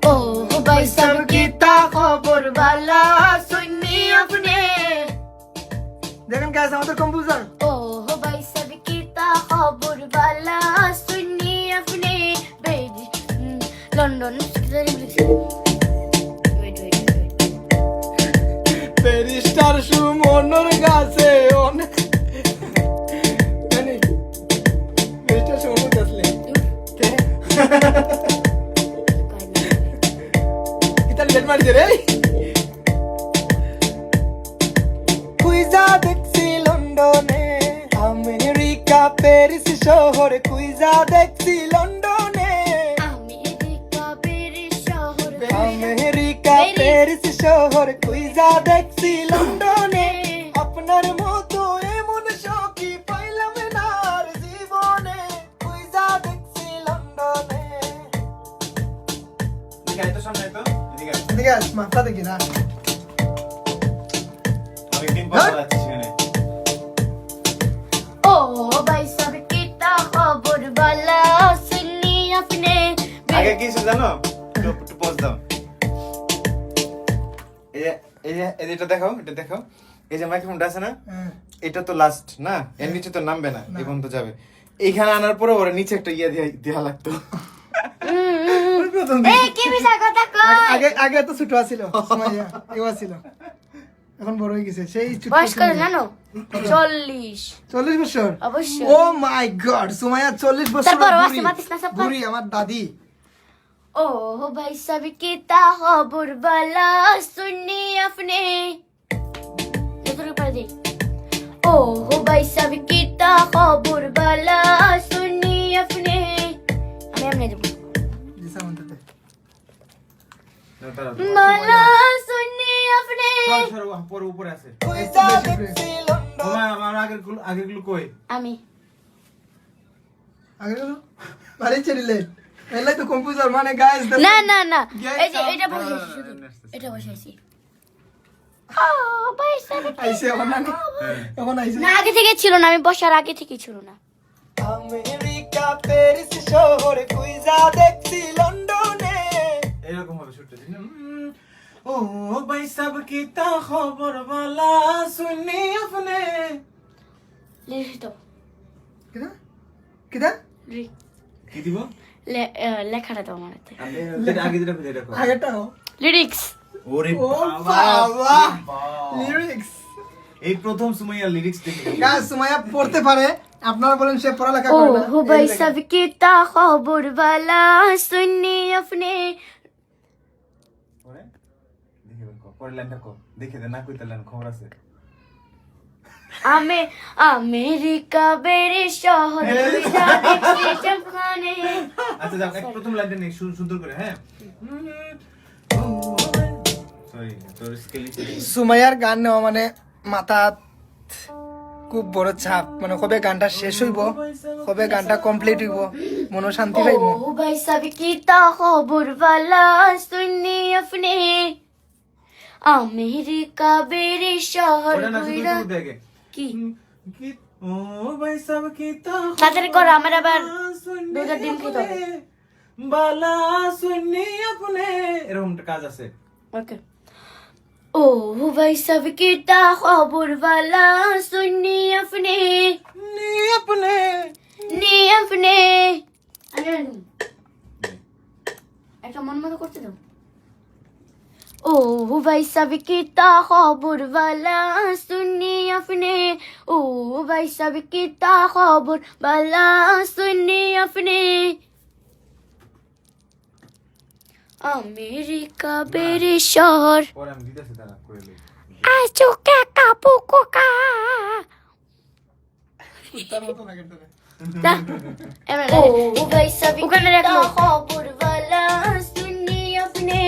ओ भाई सब कीता खबर वाला सुननी अपने দেখেন গাইস আমাদের কম্পোজার ओ भाई सब कीता खबर वाला सुननी अपने लंदन ব্যারিস্টার সুমনের কাছে অনেক জানি ব্যারিস্টার সুমন কাছে কে কিতা লেট মারছে রে কুইজা দেখছি লন্ডনে আমেরিকা প্যারিস শহরে কুইজা দেখছি লন্ডনে আমেরিকা প্যারিস শহর কুইজা দেখছি লন্ডনে আপনার মতো এমন শোকি পাইলাম না আর জীবনে কুইজা দেখছি লন্ডনে দিকে তো সামনে তো দিকে এদিকে আস মাথা দেখি না আমি তিন পাঁচ যাচ্ছি সেখানে ओ भाई सब कीता खबर वाला सुननी अपने আগে কি ছিল জানো একটু পজ দাও এটা দেখাও এই যে মাইক্রোফোনটা আছে না এটা তো লাস্ট না এর নিচে তো নামবে না এখন তো যাবে এইখানে আনার পরে ওরা নিচে একটা ইয়া দেয়া লাগতো ए की बिसा কথা কই আগে আগে তো ছোট ছিল সুমাইয়া এও ছিল এখন বড় হয়ে গেছে সেই ছোট বয়স করে জানো 40 40 বছর অবশ্যই ও মাই গড সুমাইয়া 40 বছর তারপর ওয়াসি মাতিস না সব বুড়ি আমার দাদি ओ भाई सब कीता खबर वाला सुननी अपने इधर पर दे ओ भाई सब कीता खबर वाला सुननी अपने हमने जब দিশা মন্তে माला सुननी अपने পরে উপরে আছে কুইজা দেখছি লন্ডন আমার আগেরগুলো কই আমি আগে বাড়ি চলে এলাই তো কম্পোজার মানে গাইস না না না Guys, এই যে এটা বসাইছি শুধু এটা বসাইছি ও ভাই সব আইসে এখন না এখন আইসে না আগে থেকে ছিল না আমি বসার আগে থেকে ছিল না আমেরিকা প্যারিস শহরে কুইজা দেখছি লন্ডনে এরকম হবে শুটটা ও ভাই সব কিতা খবর वाला सुनी अपने লিখো কিদা কিদা কি দিব লেখাটা দাও আমার হাতে আগে যেটা খুঁজে দেখো আগেটাও লিরিক্স ওরে ও বাবা বাবা লিরিক্স এই প্রথম সুমাইয়া লিরিক্স দেখি গাইস সুমাইয়া পড়তে পারে আপনারা বলেন সে পড়ালেখা ओ করে না हो भाई सब कीता खबर वाला सुननी अपने পরে দেখি পরে লাইনটা কো দেখে দে না কইতে লাইন খবর আছে आमे अमेरिका बेरे शहर बिजा देखी जमखाने আচ্ছা যাও এক প্রথম লাইনটা নেই সুন্দর করে হ্যাঁ সরি তোর স্কেলি সুমাইয়ার গান নেওয়া মানে মাথা খুব বড় চাপ মানে কবে গানটা শেষ হইব কবে গানটা কমপ্লিট হইব মনে শান্তি পাইব ओ भाई सब कीता खबर वाला सुननी अपने अमेरिका बेरे शहर ওটা না শুধু बिजा শুরু দেখে की কি ও ভাই সব কিতা তাড়াতাড়ি করো আমার আবার দুটো ডিম খেতে হবে বালা সুনি আপনে এরকম একটা কাজ আছে ओके ओ भाई सब कीता खबर वाला सुननी अपने নি আপনে একটা মন মতো করতে দাও ओ भाई सब कीता खबर वाला सुननी अपने ओ भाई सब कीता खबर वाला सुननी अपने अमेरिका बेरे शहर পরে আমি দিতেছি তারা করে লই आचुका कापुका তার মতো লাগে তোরে ओ भाई सब कीता खबर वाला सुननी अपने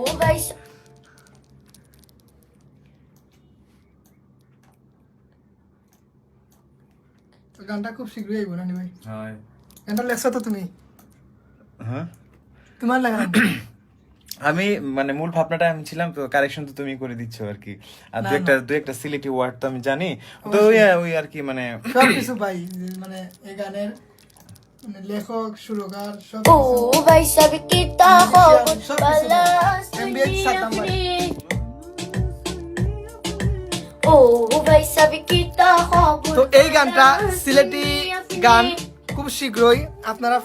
ओ भाई তো গানটা খুব শীঘ্রই আইব না ভাই হয় গানটা লেখছো তো তুমি হ্যাঁ তোমার লাগা আমি মানে মূল ভাবনাটা আমি ছিলাম তো কারেকশন তো তুমি করে দিচ্ছ আর কি আর দু একটা সিলেটি ওয়ার্ড তো আমি জানি তো ওই আর কি মানে সব কিছু ভাই মানে এই গানের মানে লেখক সুরকার সব ओ भाई सब कितना खबर सब वाला MBH सुनिए सात नंबर। अपने ओ भाई सब कितना खबर তো এই গানটা সিলেটি গান খুব শীঘ্রই আপনারা